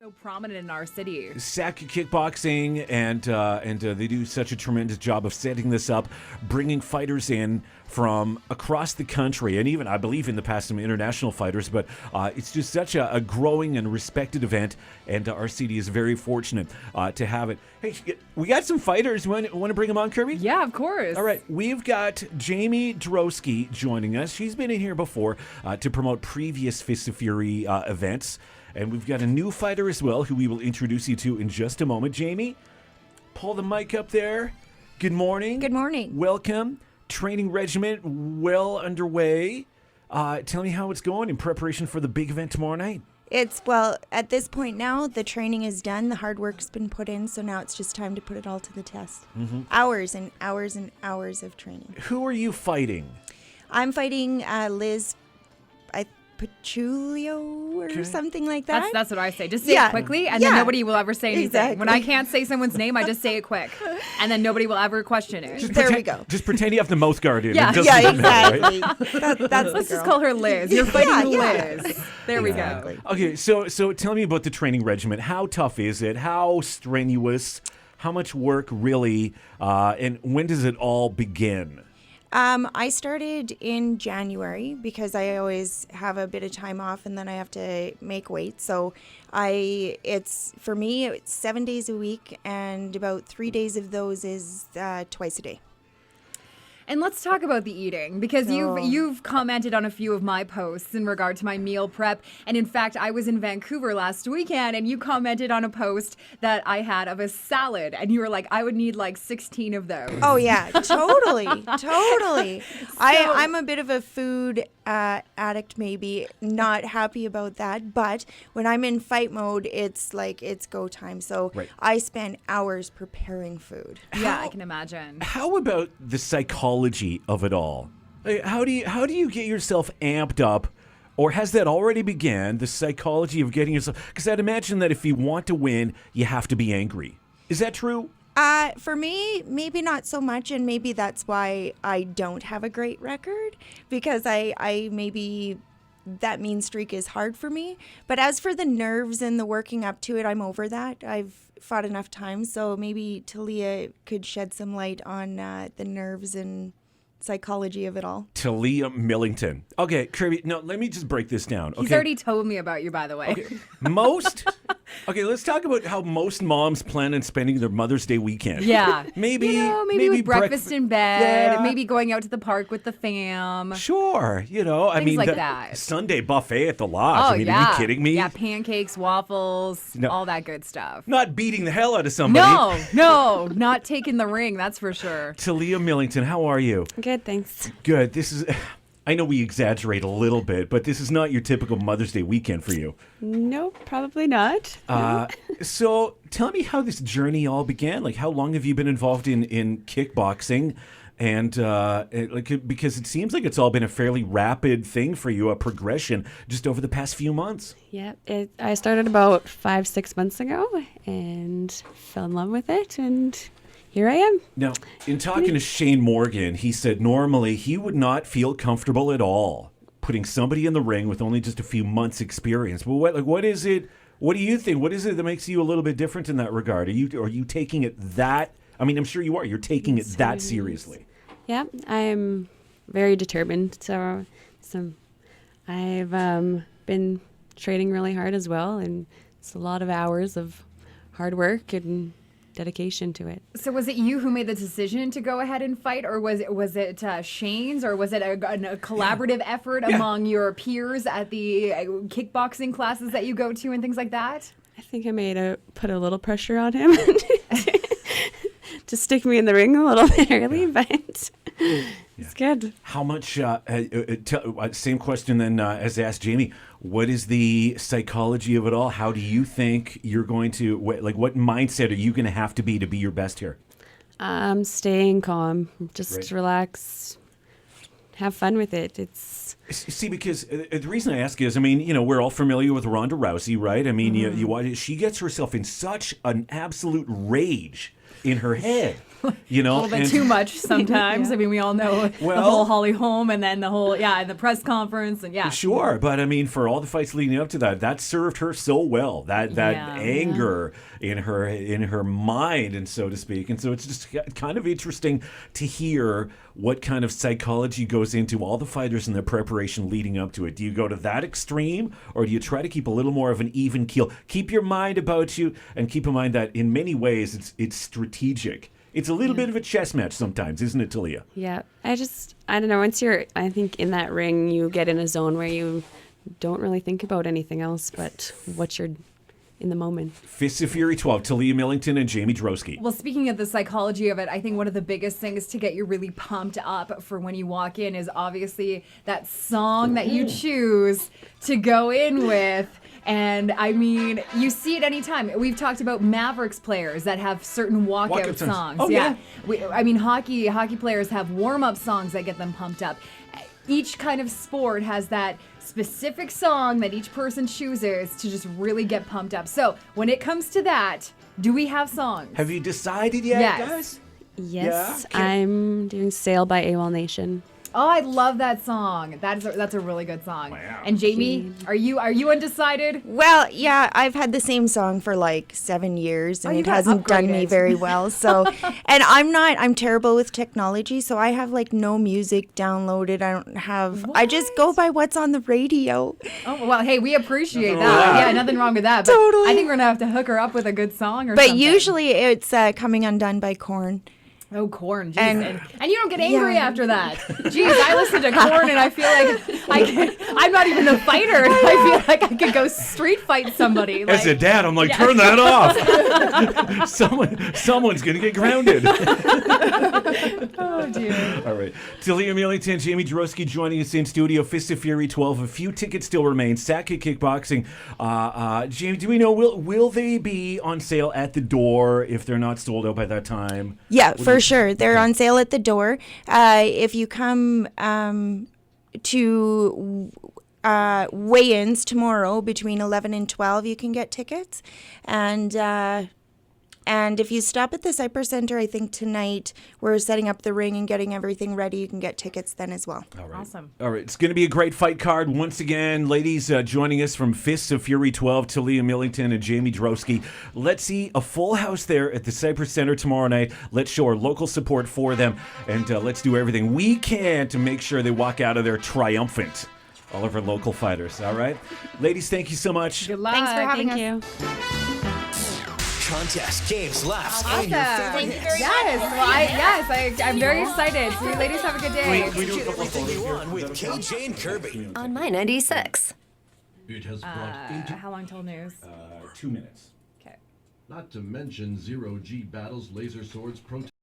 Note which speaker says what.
Speaker 1: So prominent in our city.
Speaker 2: SACA Kickboxing, and they do such a tremendous job of setting this up, bringing fighters in from across the country, and even, I believe, in the past, some international fighters. But it's just such a growing and respected event, and our city is very fortunate to have it. Hey, we got some fighters. Want to bring them on, Kirby?
Speaker 1: Yeah, of course.
Speaker 2: All right, we've got Jamie Droeske joining us. She's been in here before to promote previous Fist of Fury events. And we've got a new fighter as well, who we will introduce you to in just a moment. Jamie, pull the mic up there. Good morning.
Speaker 3: Good morning.
Speaker 2: Welcome. Training regimen well underway. Tell me how it's going in preparation for the big event tomorrow night.
Speaker 3: Well, at this point now, the training is done. The hard work's been put in, so now it's just time to put it all to the test. Mm-hmm. Hours and hours and hours of training.
Speaker 2: Who are you fighting?
Speaker 3: I'm fighting Liz Pachulio or something like that.
Speaker 1: That's what I say. Just say it quickly, and then nobody will ever say anything.
Speaker 3: Exactly.
Speaker 1: When I can't say someone's name, I just say it quick, and then nobody will ever question it.
Speaker 3: We go.
Speaker 2: Just pretend you have the mouth guard in.
Speaker 1: Yeah,
Speaker 3: exactly. That's
Speaker 1: Let's just call her Liz. You're fighting Liz. There we go.
Speaker 2: Okay, so tell me about the training regimen. How tough is it? How strenuous? How much work really? And when does it all begin?
Speaker 3: I started in January because I always have a bit of time off and then I have to make weight. So for me, it's 7 days a week and about 3 days of those is twice a day.
Speaker 1: And let's talk about the eating, because you've commented on a few of my posts in regard to my meal prep. And in fact, I was in Vancouver last weekend and you commented on a post that I had of a salad. And you were like, I would need like 16 of those.
Speaker 3: Oh, yeah, totally. I'm a bit of a food addict, maybe. Not happy about that. But when I'm in fight mode, it's like it's go time. So I spend hours preparing food.
Speaker 1: Yeah, I can imagine.
Speaker 2: How about the psychology of it all? How do you get yourself amped up, or has that already began, the psychology of getting yourself? Because I'd imagine that if you want to win, you have to be angry. Is that true?
Speaker 3: For me, maybe not so much, and maybe that's why I don't have a great record, because I maybe that mean streak is hard for me. But as for the nerves and the working up to it, I'm over that. I've fought enough times, so maybe Talia could shed some light on the nerves and psychology of it all.
Speaker 2: Talia Millington. Okay, Kirby, no, let me just break this down. Okay.
Speaker 1: He's already told me about you, by the way.
Speaker 2: Okay, let's talk about how most moms plan on spending their Mother's Day weekend.
Speaker 1: Yeah.
Speaker 2: Maybe
Speaker 1: with breakfast in bed, maybe going out to the park with the fam.
Speaker 2: Sure,
Speaker 1: Things like that.
Speaker 2: Sunday buffet at the Lodge.
Speaker 1: Oh,
Speaker 2: are you kidding me?
Speaker 1: Yeah, pancakes, waffles, all that good stuff.
Speaker 2: Not beating the hell out of somebody.
Speaker 1: No, not taking the ring, that's for sure.
Speaker 2: Talia Millington, how are you?
Speaker 4: Good, thanks.
Speaker 2: Good. I know we exaggerate a little bit, but this is not your typical Mother's Day weekend for you.
Speaker 4: No, probably not. No.
Speaker 2: So tell me how this journey all began. Like, how long have you been involved in kickboxing? And because it seems like it's all been a fairly rapid thing for you, a progression just over the past few months.
Speaker 4: Yeah, I started about 5-6 months ago and fell in love with it, and here I am.
Speaker 2: Now, in talking to Shane Morgan, he said normally he would not feel comfortable at all putting somebody in the ring with only just a few months' experience. But what is it? What do you think? What is it that makes you a little bit different in that regard? Are you taking it that? I mean, I'm sure you are. You're taking it that seriously.
Speaker 4: Yeah, I'm very determined. So I've been training really hard as well, and it's a lot of hours of hard work and dedication to it.
Speaker 1: So was it you who made the decision to go ahead and fight, or was it Shane's, or was it a collaborative effort among your peers at the kickboxing classes that you go to and things like that?
Speaker 4: I think I may have put a little pressure on him to stick me in the ring a little bit early, but it's good.
Speaker 2: How much, same question then as asked Jamie, what is the psychology of it all? How do you think you're going to, what mindset are you going to have to be your best here?
Speaker 4: Staying calm, just relax, have fun with it.
Speaker 2: See, because the reason I ask is, I mean, we're all familiar with Ronda Rousey, right? I mean, you watch, she gets herself in such an absolute rage in her head. You know,
Speaker 1: A little bit too much sometimes. I mean, we all know the
Speaker 2: Well-
Speaker 1: whole Holly Holm and then the whole, and the press conference and
Speaker 2: Sure, but I mean, for all the fights leading up to that, that served her so well. That anger in her mind, and so to speak. And so it's just kind of interesting to hear what kind of psychology goes into all the fighters and their preparation leading up to it. Do you go to that extreme, or do you try to keep a little more of an even keel? Keep your mind about you, and keep in mind that in many ways it's strategic. It's a little bit of a chess match sometimes, isn't it, Talia?
Speaker 4: Yeah. I don't know. Once I think in that ring, you get in a zone where you don't really think about anything else but what you're in the moment.
Speaker 2: Fists of Fury 12, Talia Millington and Jamie Droeske.
Speaker 1: Well, speaking of the psychology of it, I think one of the biggest things to get you really pumped up for when you walk in is obviously that song that you choose to go in with. And I mean, you see it anytime. We've talked about Mavericks players that have certain walkout songs.
Speaker 2: Oh, yeah.
Speaker 1: I mean, hockey players have warm-up songs that get them pumped up. Each kind of sport has that specific song that each person chooses to just really get pumped up. So when it comes to that, do we have songs?
Speaker 2: Have you decided yet,
Speaker 1: Yes.
Speaker 2: guys?
Speaker 4: Yes.
Speaker 2: Yeah?
Speaker 4: I'm doing Sail by AWOL Nation.
Speaker 1: Oh, I love that song. That's a really good song.
Speaker 2: Wow.
Speaker 1: And Jamie, are you undecided?
Speaker 3: Well, yeah, I've had the same song for like 7 years, and
Speaker 1: you
Speaker 3: it
Speaker 1: got
Speaker 3: hasn't done me
Speaker 1: upgraded.
Speaker 3: very well. So, and I'm terrible with technology, so I have like no music downloaded. I just go by what's on the radio.
Speaker 1: Oh, well, hey, we appreciate
Speaker 2: Nothing
Speaker 1: that.
Speaker 2: wrong with that.
Speaker 1: Yeah, nothing wrong with that. But
Speaker 3: Totally.
Speaker 1: I think we're going to have to hook her up with a good song or
Speaker 3: But
Speaker 1: something.
Speaker 3: usually it's Coming Undone by Korn.
Speaker 1: Oh, Korn. Jeez.
Speaker 3: And-
Speaker 1: And you don't get angry
Speaker 3: Yeah.
Speaker 1: after that. Jeez, I listen to Korn and I feel like I'm not even a fighter. And I feel like I could go street fight somebody.
Speaker 2: As a
Speaker 1: Like,
Speaker 2: dad, I'm like, turn that off. Someone's going to get grounded.
Speaker 1: oh, dear.
Speaker 2: All right. Talia Millington, Jamie Droeske joining us in studio. Fist of Fury 12. A few tickets still remain. SACA Kickboxing. Jamie, do we know, will they be on sale at the door if they're not sold out by that time?
Speaker 3: Yeah, for sure. They're on sale at the door. If you come to weigh-ins tomorrow between 11 and 12, you can get tickets. And if you stop at the Cypress Center, I think tonight we're setting up the ring and getting everything ready. You can get tickets then as well.
Speaker 2: All right.
Speaker 1: Awesome.
Speaker 2: All right. It's going to be a great fight card. Once again, ladies joining us from Fists of Fury 12, Talia Millington and Jamie Droeske. Let's see a full house there at the Cypress Center tomorrow night. Let's show our local support for them, and let's do everything we can to make sure they walk out of there triumphant. All of our local fighters. All right. Ladies, thank you so much.
Speaker 1: Good luck.
Speaker 3: Thanks for having
Speaker 4: Thank
Speaker 3: us.
Speaker 4: you.
Speaker 5: Contest, games, laughs,
Speaker 1: Awesome.
Speaker 5: and your favorite
Speaker 1: Thank you
Speaker 5: hits.
Speaker 1: very much. I'm very excited. So you ladies have a good day.
Speaker 2: We do a couple of
Speaker 5: Everything
Speaker 2: photos
Speaker 5: you
Speaker 2: here.
Speaker 5: want with KJ and Kirby.
Speaker 6: On my 96.
Speaker 7: It has brought into,
Speaker 1: How long till news?
Speaker 2: 2 minutes.
Speaker 1: Okay.
Speaker 7: not to mention zero-G battles, laser swords, proton